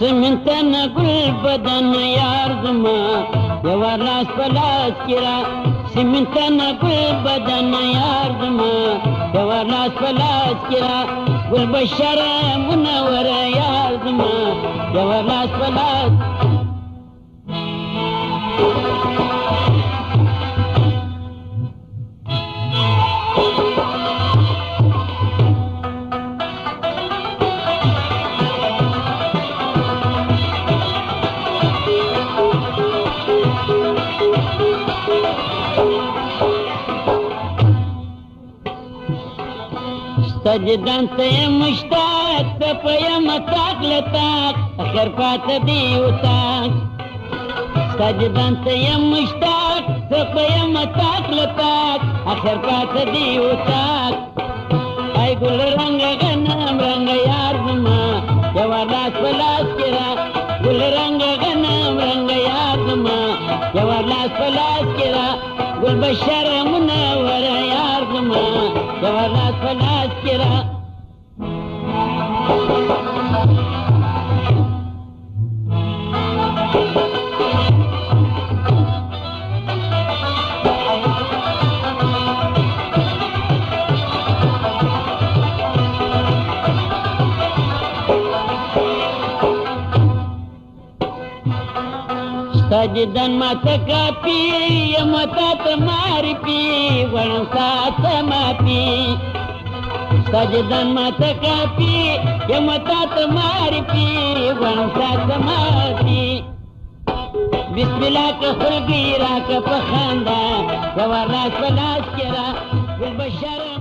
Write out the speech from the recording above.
سمنتن گل بدن یار زما یوار لاس پلاس کرا سمنتن گل بدن یار زما یوار لاس پلاس کرا گل بشر منور یار زما یوار لاس پلاس سجدان ته مشتاق ته پیم تاک لتاک اخر پات دی وتاک سجدان ته مشتاق ته پیم تاک لتاک اخر پات دی وتاک ای ګل رنگ غنم رنگ یار زما یوار لاس پلاس کرا ګل رنگ غنم رنگ یار زما یوار لاس پلاس کرا گل بشر منور یار زما یوار لاس پلاس کرا سجدن ماتا کافی ماتا تماری پی ورن سات ماپی سجدن ماتا کافی ماتا تماری پی ورن سات ماپی بسم اللہ کا خلقی را کا پخاندہ یوار لاس پلاس کرا گل بشر